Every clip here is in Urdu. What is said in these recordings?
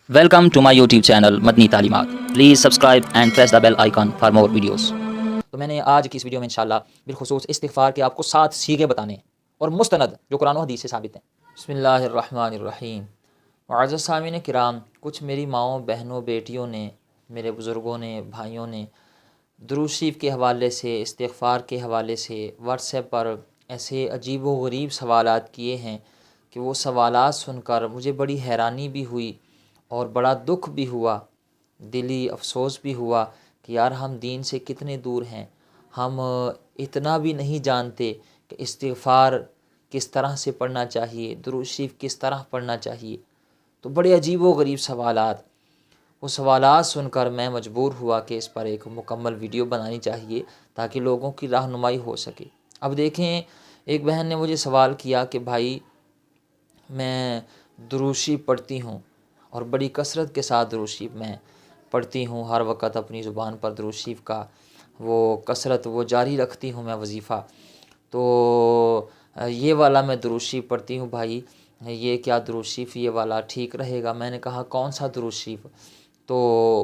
Welcome to my YouTube channel مدنی تعلیمات. Please subscribe and press the bell icon for more videos. تو میں نے آج کی اس ویڈیو میں انشاءاللہ بالخصوص استغفار کے آپ کو 7 سیغے بتانے ہیں اور مستند جو قرآن و حدیث سے ثابت ہیں. بسم اللہ الرحمن الرحیم. معزز سامعین کرام، کچھ میری ماؤں، بہنوں، بیٹیوں نے، میرے بزرگوں نے، بھائیوں نے درود شریف کے حوالے سے، استغفار کے حوالے سے واٹس ایپ پر ایسے عجیب و غریب سوالات کیے ہیں کہ وہ سوالات سن کر مجھے بڑی حیرانی بھی ہوئی اور بڑا دکھ بھی ہوا، دلی افسوس بھی ہوا کہ یار ہم دین سے کتنے دور ہیں. ہم اتنا بھی نہیں جانتے کہ استغفار کس طرح سے پڑھنا چاہیے، درود شریف کس طرح پڑھنا چاہیے. تو بڑے عجیب و غریب سوالات، وہ سوالات سن کر میں مجبور ہوا کہ اس پر ایک مکمل ویڈیو بنانی چاہیے تاکہ لوگوں کی رہنمائی ہو سکے. اب دیکھیں، ایک بہن نے مجھے سوال کیا کہ بھائی میں درود شریف پڑھتی ہوں اور بڑی کثرت کے ساتھ درود شریف میں پڑھتی ہوں، ہر وقت اپنی زبان پر درود شریف کا وہ کثرت وہ جاری رکھتی ہوں میں وظیفہ، تو یہ والا میں درود شریف پڑھتی ہوں، بھائی یہ کیا درود شریف یہ والا ٹھیک رہے گا؟ میں نے کہا کون سا درود شریف؟ تو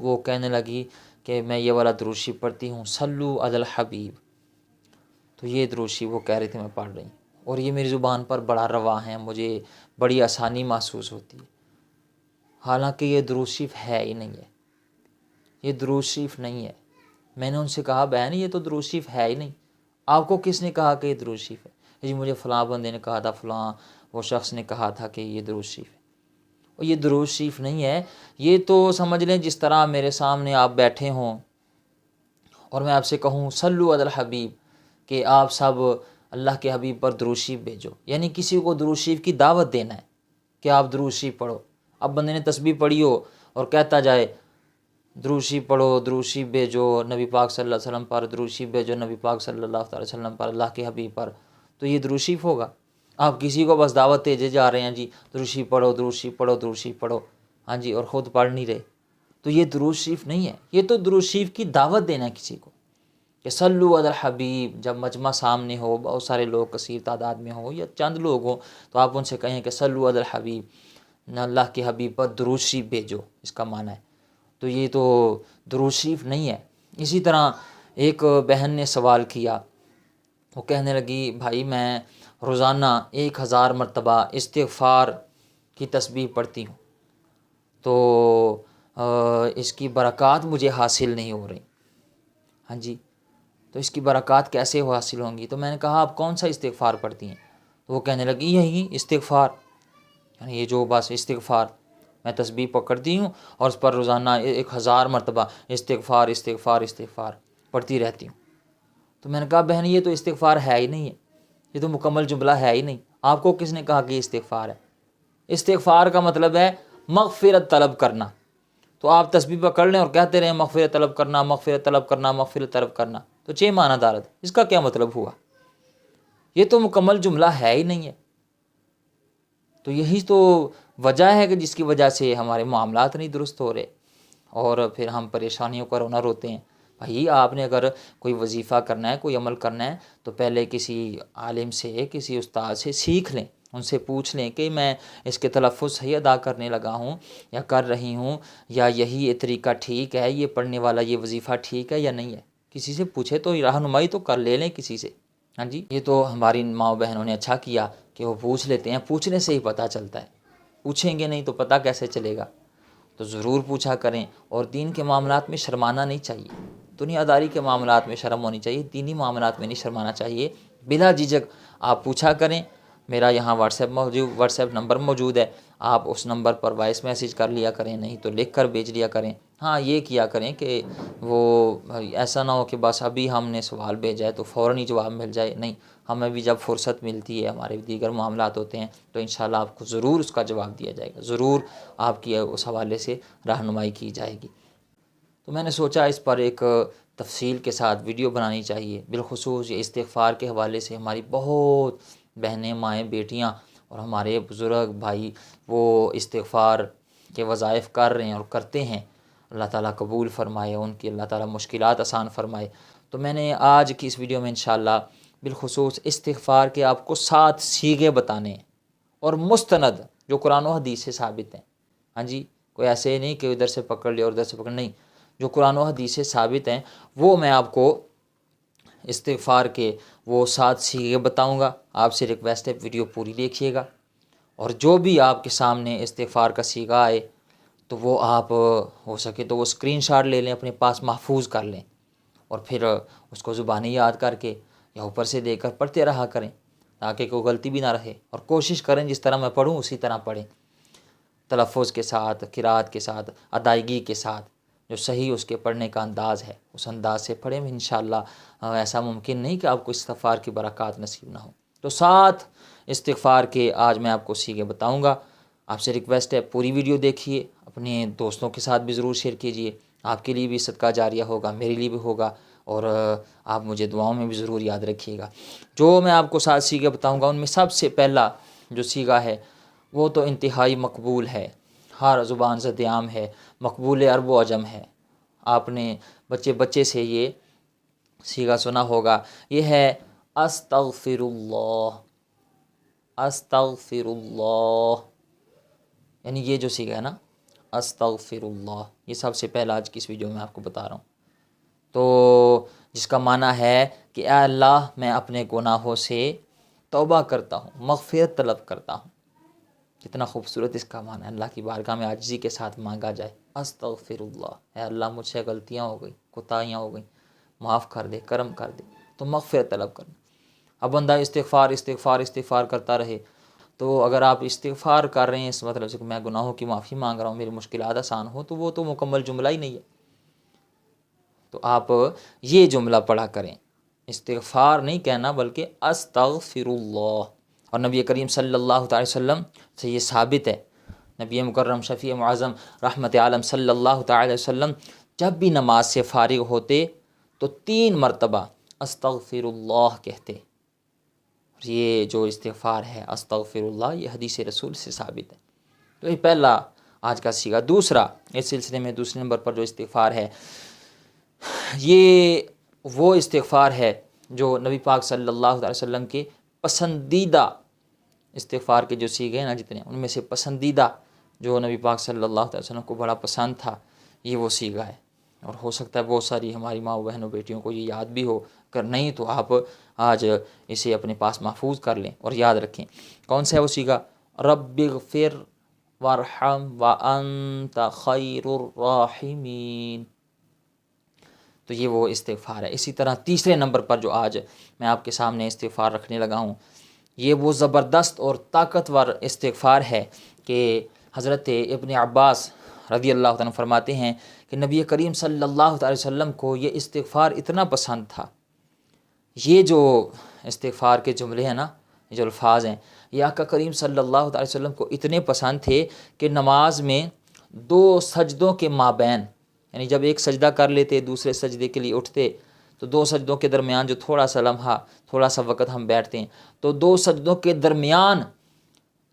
وہ کہنے لگی کہ میں یہ والا درود شریف پڑھتی ہوں، صلو علی الحبیب. تو یہ درود شریف وہ کہہ رہی تھی میں پڑھ رہی ہوں اور یہ میری زبان پر بڑا رواں ہے، مجھے بڑی آسانی محسوس ہوتی ہے. حالانکہ یہ درود شریف ہے ہی نہیں ہے، یہ درود شریف نہیں ہے. میں نے ان سے کہا بہن یہ تو درود شریف ہے ہی نہیں، آپ کو کس نے کہا کہ یہ درود شریف ہے؟ جی مجھے فلاں بندے نے کہا تھا، فلاں وہ شخص نے کہا تھا کہ یہ درود شریف ہے. اور یہ درود شریف نہیں ہے. یہ تو سمجھ لیں جس طرح میرے سامنے آپ بیٹھے ہوں اور میں آپ سے کہوں صلو علی الحبیب، کہ آپ سب اللہ کے حبیب پر درود شریف بھیجو، یعنی کسی کو درود شریف کی دعوت دینا ہے کہ آپ درود شریف پڑھو. اب بندے نے تسبیح پڑھی ہو اور کہتا جائے درود شریف پڑھو، درود شریف بھیجو نبی پاک صلی اللہ علیہ وسلم پر، درود شریف بھیجو نبی پاک صلی اللہ علیہ وسلم پر، اللہ کے حبیب پر، تو یہ درود شریف ہوگا؟ آپ کسی کو بس دعوت دیجے جا رہے ہیں جی درود شریف پڑھو، درود شریف پڑھو، درود شریف پڑھو، ہاں جی، اور خود پڑھ نہیں رہے. تو یہ درود شریف نہیں ہے. یہ تو درود شریف کی دعوت دینا ہے کسی کو کہ صلو علی الحبیب. جب مجمع سامنے ہو، بہت سارے لوگ کثیر تعداد میں ہو یا چند لوگ ہوں، تو آپ ان سے کہیں کہ صلو علی الحبیب، نہ اللہ کے حبیب پر درود شریف بھیجو، اس کا معنی ہے. تو یہ تو درود شریف نہیں ہے. اسی طرح ایک بہن نے سوال کیا، وہ کہنے لگی بھائی میں روزانہ 1000 مرتبہ استغفار کی تسبیح پڑھتی ہوں، تو اس کی برکات مجھے حاصل نہیں ہو رہی. ہاں جی، تو اس کی برکات کیسے حاصل ہوں گی؟ تو میں نے کہا آپ کون سا استغفار پڑھتی ہیں؟ تو وہ کہنے لگی یہی استغفار، یعنی یہ جو بس استغفار میں تسبیح پکڑتی ہوں اور اس پر روزانہ 1000 مرتبہ استغفار استغفار استغفار پڑھتی رہتی ہوں. تو میں نے کہا بہن یہ تو استغفار ہے ہی نہیں ہے، یہ تو مکمل جملہ ہے ہی نہیں. آپ کو کس نے کہا کہ یہ استغفار ہے؟ استغفار کا مطلب ہے مغفرت طلب کرنا. تو آپ تسبیح پکڑ لیں اور کہتے رہیں مغفرت طلب کرنا، مغفرت طلب کرنا، مغفرت طلب کرنا، تو چے معنی دارت، اس کا کیا مطلب ہوا؟ یہ تو مکمل جملہ ہے ہی نہیں ہے. تو یہی تو وجہ ہے کہ جس کی وجہ سے ہمارے معاملات نہیں درست ہو رہے اور پھر ہم پریشانیوں کا رونا روتے ہیں. بھائی آپ نے اگر کوئی وظیفہ کرنا ہے، کوئی عمل کرنا ہے، تو پہلے کسی عالم سے، کسی استاد سے سیکھ لیں، ان سے پوچھ لیں کہ میں اس کے تلفظ صحیح ادا کرنے لگا ہوں یا کر رہی ہوں، یا یہی یہ طریقہ ٹھیک ہے، یہ پڑھنے والا یہ وظیفہ ٹھیک ہے یا نہیں ہے. کسی سے پوچھے تو رہنمائی تو کر لے لیں کسی سے. ہاں جی، یہ تو ہماری ماؤں بہنوں نے اچھا کیا کہ وہ پوچھ لیتے ہیں. پوچھنے سے ہی پتہ چلتا ہے، پوچھیں گے نہیں تو پتہ کیسے چلے گا؟ تو ضرور پوچھا کریں. اور دین کے معاملات میں شرمانا نہیں چاہیے، دنیا داری کے معاملات میں شرم ہونی چاہیے، دینی معاملات میں نہیں شرمانا چاہیے. بلا جھجک آپ پوچھا کریں. میرا یہاں واٹس ایپ نمبر موجود ہے، آپ اس نمبر پر وائس میسیج کر لیا کریں، نہیں تو لکھ کر بھیج لیا کریں. ہاں یہ کیا کریں کہ وہ ایسا نہ ہو کہ بس ابھی ہم نے سوال بھیجا ہے تو فوراً ہی جواب مل جائے. نہیں، ہمیں بھی جب فرصت ملتی ہے، ہمارے دیگر معاملات ہوتے ہیں، تو انشاءاللہ آپ کو ضرور اس کا جواب دیا جائے گا، ضرور آپ کی اس حوالے سے رہنمائی کی جائے گی. تو میں نے سوچا اس پر ایک تفصیل کے ساتھ ویڈیو بنانی چاہیے. بالخصوص یہ استغفار کے حوالے سے ہماری بہت بہنیں، مائیں، بیٹیاں اور ہمارے بزرگ بھائی وہ استغفار کے وظائف کر رہے ہیں اور کرتے ہیں. اللہ تعالیٰ قبول فرمائے، ان کی اللہ تعالیٰ مشکلات آسان فرمائے. تو میں نے آج کی اس ویڈیو میں انشاءاللہ بالخصوص استغفار کے آپ کو 7 سیغے بتانے ہیں اور مستند جو قرآن و حدیث سے ثابت ہیں. ہاں جی، کوئی ایسے ہی نہیں کہ ادھر سے پکڑ لیا اور ادھر سے پکڑ، نہیں، جو قرآن و حدیث سے ثابت ہیں وہ میں آپ کو استغفار کے وہ 7 صیغے بتاؤں گا۔ آپ سے ریکویسٹ ہے ویڈیو پوری دیکھیے گا، اور جو بھی آپ کے سامنے استغفار کا صیغہ آئے تو وہ آپ ہو سکے تو وہ اسکرین شاٹ لے لیں، اپنے پاس محفوظ کر لیں، اور پھر اس کو زبانی یاد کر کے یا اوپر سے دے کر پڑھتے رہا کریں تاکہ کوئی غلطی بھی نہ رہے، اور کوشش کریں جس طرح میں پڑھوں اسی طرح پڑھیں، تلفظ کے ساتھ، قرات کے ساتھ، ادائیگی کے ساتھ، جو صحیح اس کے پڑھنے کا انداز ہے اس انداز سے پڑھیں۔ انشاءاللہ ایسا ممکن نہیں کہ آپ کو استغفار کی برکات نصیب نہ ہو۔ تو 7 استغفار کے آج میں آپ کو صیغے بتاؤں گا۔ آپ سے ریکویسٹ ہے پوری ویڈیو دیکھیے، اپنے دوستوں کے ساتھ بھی ضرور شیئر کیجیے، آپ کے لیے بھی صدقہ جاریہ ہوگا، میرے لیے بھی ہوگا، اور آپ مجھے دعاؤں میں بھی ضرور یاد رکھیے گا۔ جو میں آپ کو 7 صیغے بتاؤں گا ان میں سب سے پہلا جو صیغہ ہے وہ تو انتہائی مقبول ہے، ہر زبان زد عام ہے، مقبول عرب و عجم ہے، آپ نے بچے سے یہ صیغہ سنا ہوگا، یہ ہے استغفر اللہ، استغفر اللہ، یعنی یہ جو صیغہ ہے نا استغفر اللہ، یہ سب سے پہلا آج کی اس ویڈیو میں آپ کو بتا رہا ہوں، تو جس کا معنی ہے کہ اے اللہ میں اپنے گناہوں سے توبہ کرتا ہوں، مغفرت طلب کرتا ہوں۔ کتنا خوبصورت اس کا معنی ہے، اللہ کی بارگاہ میں عاجزی کے ساتھ مانگا جائے، استغفر اللہ، اے اللہ مجھ سے غلطیاں ہو گئیں، کوتاہیاں ہو گئیں، معاف کر دے، کرم کر دے، تو مغفرت طلب کرنا۔ اب بندہ استغفار کرتا رہے، تو اگر آپ استغفار کر رہے ہیں اس مطلب سے کہ میں گناہوں کی معافی مانگ رہا ہوں، میری مشکلات آسان ہو، تو وہ تو مکمل جملہ ہی نہیں ہے۔ تو آپ یہ جملہ پڑھا کریں، استغفار نہیں کہنا بلکہ استغفر اللہ، اور نبی کریم صلی اللہ تعالی وسلم سے یہ ثابت ہے، نبی مکرم شفیع معظم رحمت عالم صلی اللہ تعالی وسلم جب بھی نماز سے فارغ ہوتے تو 3 مرتبہ استغفر اللہ کہتے۔ یہ جو استغفار ہے استغفر اللہ، یہ حدیث رسول سے ثابت ہے۔ تو یہ پہلا آج کا صیغہ۔ دوسرا اس سلسلے میں دوسرے نمبر پر جو استغفار ہے یہ وہ استغفار ہے جو نبی پاک صلی اللہ علیہ وسلم کے پسندیدہ استغفار کے جو صیغے ہیں نا جتنے، ان میں سے پسندیدہ جو نبی پاک صلی اللہ علیہ وسلم کو بڑا پسند تھا یہ وہ صیغہ ہے، اور ہو سکتا ہے بہت ساری ہماری ماں بہنوں بیٹیوں کو یہ یاد بھی ہو، اگر نہیں تو آپ آج اسے اپنے پاس محفوظ کر لیں اور یاد رکھیں۔ کون سا ہے وہ صیغہ؟ رب اغفر وارحم وانت خیر الراحمین، تو یہ وہ استغفار ہے۔ اسی طرح تیسرے نمبر پر جو آج میں آپ کے سامنے استغفار رکھنے لگا ہوں یہ وہ زبردست اور طاقتور استغفار ہے کہ حضرت ابن عباس رضی اللہ عنہ فرماتے ہیں کہ نبی کریم صلی اللہ علیہ وسلم کو یہ استغفار اتنا پسند تھا، یہ جو استغفار کے جملے ہیں نا، یہ جو الفاظ ہیں، یہ آقا کریم صلی اللہ علیہ وسلم کو اتنے پسند تھے کہ نماز میں 2 سجدوں کے مابین، یعنی جب ایک سجدہ کر لیتے دوسرے سجدے کے لیے اٹھتے تو 2 سجدوں کے درمیان جو تھوڑا سا لمحہ، تھوڑا سا وقت ہم بیٹھتے ہیں، تو 2 سجدوں کے درمیان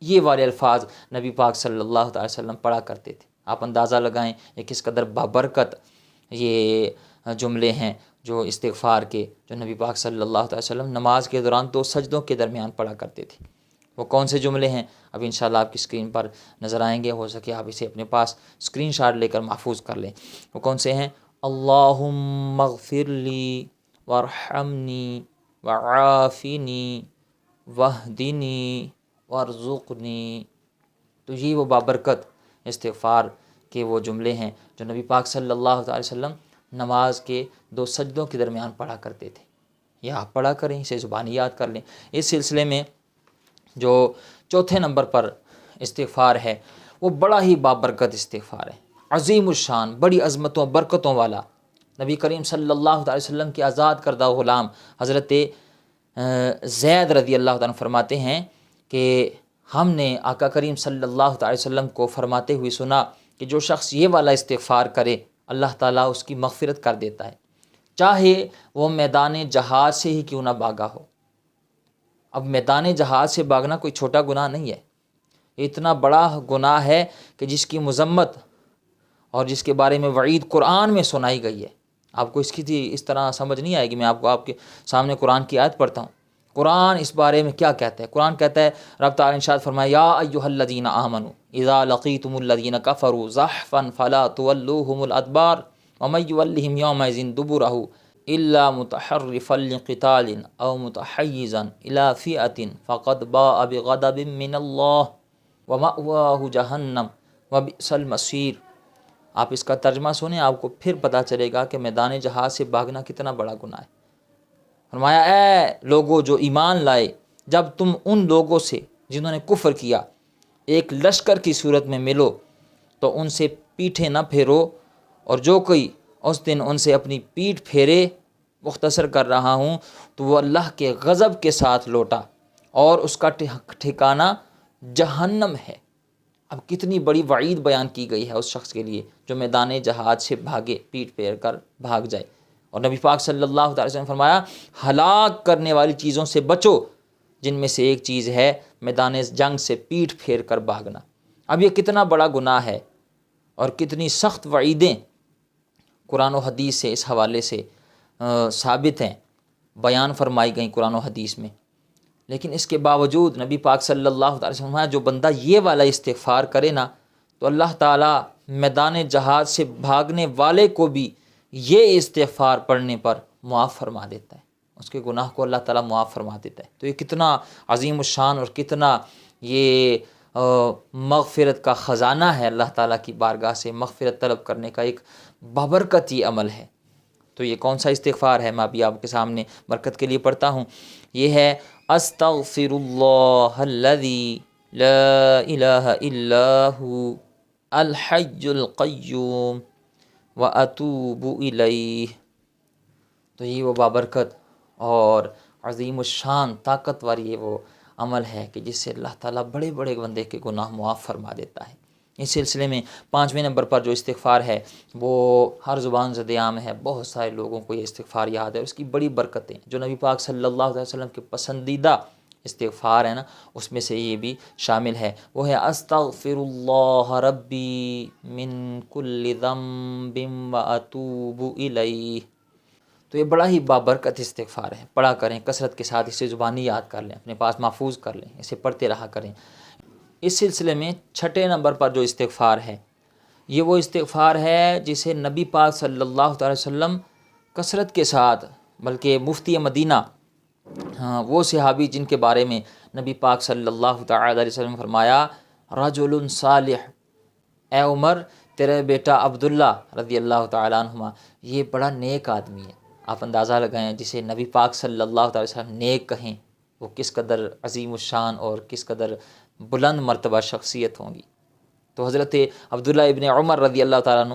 یہ والے الفاظ نبی پاک صلی اللہ علیہ وسلم پڑھا کرتے تھے۔ آپ اندازہ لگائیں یہ کس قدر بابرکت یہ جملے ہیں جو استغفار کے، جو نبی پاک صلی اللہ علیہ وسلم نماز کے دوران 2 سجدوں کے درمیان پڑھا کرتے تھے۔ وہ کون سے جملے ہیں اب انشاءاللہ آپ کی اسکرین پر نظر آئیں گے، ہو سکے آپ اسے اپنے پاس اسکرین شاٹ لے کر محفوظ کر لیں۔ وہ کون سے ہیں؟ اللہم اغفر لی وارحمنی وعافنی واہدنی وارزقنی، تو یہ وہ بابرکت استغفار کے وہ جملے ہیں جو نبی پاک صلی اللہ علیہ وسلم نماز کے 2 سجدوں کے درمیان پڑھا کرتے تھے۔ یہ آپ پڑھا کریں، اسے زبانی یاد کر لیں۔ اس سلسلے میں جو چوتھے نمبر پر استغفار ہے وہ بڑا ہی بابرکت استغفار ہے، عظیم الشان، بڑی عظمتوں برکتوں والا۔ نبی کریم صلی اللہ علیہ وسلم کے آزاد کردہ غلام حضرت زید رضی اللہ عنہ فرماتے ہیں کہ ہم نے آقا کریم صلی اللہ علیہ وسلم کو فرماتے ہوئے سنا کہ جو شخص یہ والا استغفار کرے اللہ تعالیٰ اس کی مغفرت کر دیتا ہے، چاہے وہ میدان جہاد سے ہی کیوں نہ بھاگا ہو۔ اب میدان جہاد سے بھاگنا کوئی چھوٹا گناہ نہیں ہے، یہ اتنا بڑا گناہ ہے کہ جس کی مذمت اور جس کے بارے میں وعید قرآن میں سنائی گئی ہے۔ آپ کو اس کی اس طرح سمجھ نہیں آئے گی، میں آپ کے سامنے قرآن کی آیت پڑھتا ہوں۔ قرآن اس بارے میں کیا کہتا ہے؟ قرآن کہتا ہے، رب تعالیٰ نے ارشاد فرمایا، یا ایھا الذین آمنوا اذا لقیتم الذین کفروا زحفا فلا تولوہم الادبار ومن یولہم یومئذ دبرہ الا متحرفا لقتال او متحیزا الی فئۃ فقد باء بغضب من اللہ ومأواہ جہنم وبئس المصیر۔ آپ اس کا ترجمہ سنیں، آپ کو پھر پتہ چلے گا کہ میدان جہاد سے بھاگنا کتنا بڑا گناہ ہے۔ فرمایا، اے لوگوں جو ایمان لائے، جب تم ان لوگوں سے جنہوں نے کفر کیا ایک لشکر کی صورت میں ملو تو ان سے پیٹھیں نہ پھیرو، اور جو کوئی اس دن ان سے اپنی پیٹھ پھیرے، مختصر کر رہا ہوں، تو وہ اللہ کے غضب کے ساتھ لوٹا اور اس کا ٹھکانہ جہنم ہے۔ اب کتنی بڑی وعید بیان کی گئی ہے اس شخص کے لیے جو میدان جہاد سے بھاگے، پیٹھ پھیر کر بھاگ جائے۔ اور نبی پاک صلی اللہ علیہ وسلم نے فرمایا، ہلاک کرنے والی چیزوں سے بچو، جن میں سے ایک چیز ہے میدان جنگ سے پیٹھ پھیر کر بھاگنا۔ اب یہ کتنا بڑا گناہ ہے اور کتنی سخت وعیدیں قرآن و حدیث سے اس حوالے سے ثابت ہیں، بیان فرمائی گئیں قرآن و حدیث میں۔ لیکن اس کے باوجود نبی پاک صلی اللہ علیہ وسلم فرمایا، جو بندہ یہ والا استغفار کرے نا تو اللہ تعالیٰ میدان جہاد سے بھاگنے والے کو بھی یہ استغفار پڑھنے پر معاف فرما دیتا ہے، اس کے گناہ کو اللہ تعالیٰ معاف فرما دیتا ہے۔ تو یہ کتنا عظیم الشان اور کتنا یہ مغفرت کا خزانہ ہے، اللہ تعالیٰ کی بارگاہ سے مغفرت طلب کرنے کا ایک بابرکتی عمل ہے۔ تو یہ کون سا استغفار ہے؟ میں ابھی آپ کے سامنے برکت کے لیے پڑھتا ہوں۔ یہ ہے، استغفر اللہ الذی لا الہ الا ھو الحی القیوم واتوب الیہ۔ تو یہ وہ بابرکت اور عظیم الشان طاقتور یہ وہ عمل ہے کہ جس سے اللہ تعالیٰ بڑے بڑے بندے کے گناہ معاف فرما دیتا ہے۔ اس سلسلے میں 5ویں نمبر پر جو استغفار ہے وہ ہر زبان زد عام ہے، بہت سارے لوگوں کو یہ استغفار یاد ہے، اس کی بڑی برکتیں جو نبی پاک صلی اللہ علیہ وسلم کے پسندیدہ استغفار ہے نا، اس میں سے یہ بھی شامل ہے۔ وہ ہے، استغفر اللہ ربی من کل ذنب واتوب الیہ۔ تو یہ بڑا ہی بابرکت استغفار ہے، پڑھا کریں کثرت کے ساتھ، اسے زبانی یاد کر لیں، اپنے پاس محفوظ کر لیں، اسے پڑھتے رہا کریں۔ اس سلسلے میں 6 نمبر پر جو استغفار ہے، یہ وہ استغفار ہے جسے نبی پاک صلی اللہ علیہ وسلم کثرت کے ساتھ، بلکہ مفتی مدینہ وہ صحابی جن کے بارے میں نبی پاک صلی اللہ تعالی علیہ وسلم فرمایا، رجل صالح، اے عمر تیرے بیٹا عبداللہ رضی اللہ تعالیٰ عنہما یہ بڑا نیک آدمی ہے۔ آپ اندازہ لگائیں جسے نبی پاک صلی اللہ تعالی وسلم نیک کہیں، وہ کس قدر عظیم الشان اور کس قدر بلند مرتبہ شخصیت ہوں گی۔ تو حضرت عبداللہ ابن عمر رضی اللہ تعالیٰ عنہ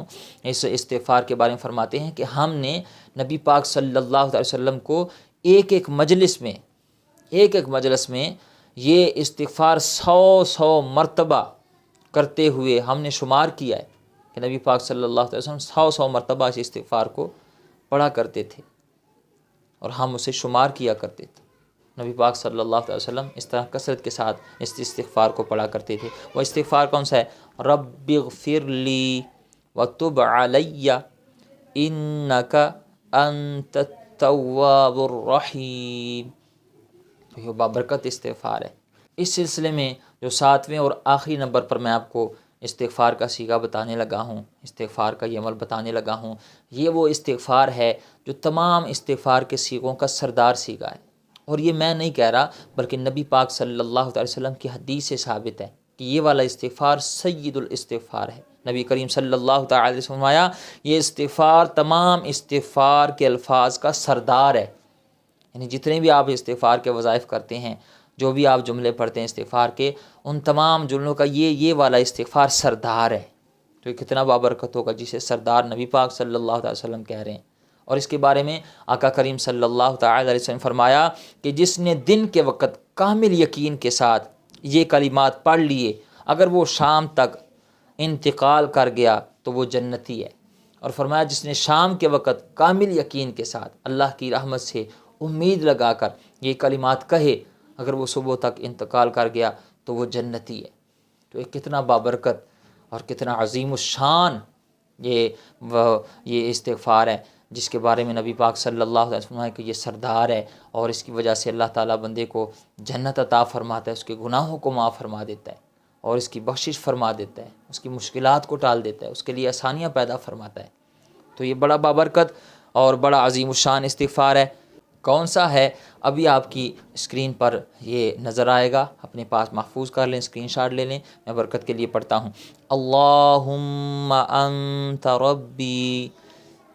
اس استغفار کے بارے میں فرماتے ہیں کہ ہم نے نبی پاک صلی اللہ علیہ وسلم کو ایک ایک مجلس میں یہ استغفار 100 مرتبہ کرتے ہوئے ہم نے شمار کیا ہے کہ نبی پاک صلی اللہ علیہ وسلم 100 مرتبہ اس استغفار کو پڑھا کرتے تھے اور ہم اسے شمار کیا کرتے تھے۔ نبی پاک صلی اللہ علیہ وسلم اس طرح کثرت کے ساتھ اس استغفار کو پڑھا کرتے تھے۔ وہ استغفار کون سا ہے؟ رب اغفر لی وتب علی انک انت التواب الرحیم۔ تو یہ بابرکت استغفار ہے۔ اس سلسلے میں جو 7ویں اور آخری نمبر پر میں آپ کو استغفار کا صیغہ بتانے لگا ہوں، استغفار کا یہ عمل بتانے لگا ہوں، یہ وہ استغفار ہے جو تمام استغفار کے صیغوں کا سردار صیغہ ہے۔ اور یہ میں نہیں کہہ رہا بلکہ نبی پاک صلی اللہ علیہ وسلم کی حدیث سے ثابت ہے کہ یہ والا استغفار سید الاستغفار ہے۔ نبی کریم صلی اللہ تعالی علیہ وسلم آیا، یہ استغفار تمام استغفار کے الفاظ کا سردار ہے۔ یعنی جتنے بھی آپ استغفار کے وظائف کرتے ہیں، جو بھی آپ جملے پڑھتے ہیں استغفار کے، ان تمام جملوں کا یہ والا استغفار سردار ہے۔ تو یہ کتنا بابرکت ہوگا جسے سردار نبی پاک صلی اللہ علیہ وسلم کہہ رہے ہیں۔ اور اس کے بارے میں آقا کریم صلی اللہ تعالی علیہ وسلم فرمایا کہ جس نے دن کے وقت کامل یقین کے ساتھ یہ کلمات پڑھ لیے، اگر وہ شام تک انتقال کر گیا تو وہ جنتی ہے۔ اور فرمایا جس نے شام کے وقت کامل یقین کے ساتھ اللہ کی رحمت سے امید لگا کر یہ کلمات کہے، اگر وہ صبح تک انتقال کر گیا تو وہ جنتی ہے۔ تو یہ کتنا بابرکت اور کتنا عظیم الشان یہ استغفار ہے جس کے بارے میں نبی پاک صلی اللہ علیہ وسلم کہ یہ سردار ہے اور اس کی وجہ سے اللہ تعالیٰ بندے کو جنت عطا فرماتا ہے، اس کے گناہوں کو معاف فرما دیتا ہے اور اس کی بخشش فرما دیتا ہے، اس کی مشکلات کو ٹال دیتا ہے، اس کے لیے آسانیاں پیدا فرماتا ہے۔ تو یہ بڑا بابرکت اور بڑا عظیم الشان استغفار ہے۔ کون سا ہے؟ ابھی آپ کی اسکرین پر یہ نظر آئے گا، اپنے پاس محفوظ کر لیں، اسکرین شاٹ لے لیں۔ میں برکت کے لیے پڑھتا ہوں۔ اللہم انت ربی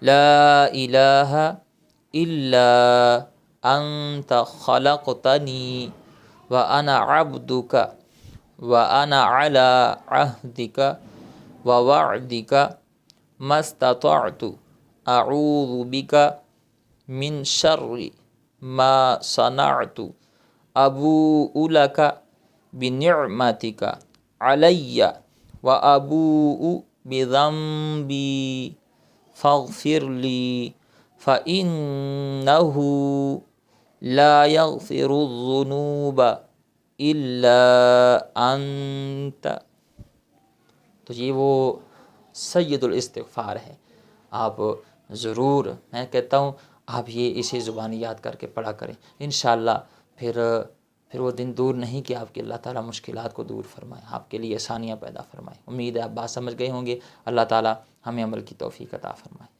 لا الہ الا انت خلقتنی وانا عبدک وانا علی عہدک ووعدک ما استطعت اعوذ بک من شر ما صنعت ابوء لک بنعمتک علی وابوء بذنبی فاغفر لی فإنہ لا یغفر الذنوب الا انت۔ تو یہ وہ سید الاستغفار ہے۔ آپ ضرور، میں کہتا ہوں آپ یہ اسے زبانی یاد کر کے پڑھا کریں، انشاءاللہ پھر وہ دن دور نہیں کہ آپ کے اللہ تعالیٰ مشکلات کو دور فرمائے، آپ کے لیے آسانیاں پیدا فرمائے۔ امید ہے آپ بات سمجھ گئے ہوں گے۔ اللہ تعالیٰ ہمیں عمل کی توفیق عطا فرمائے۔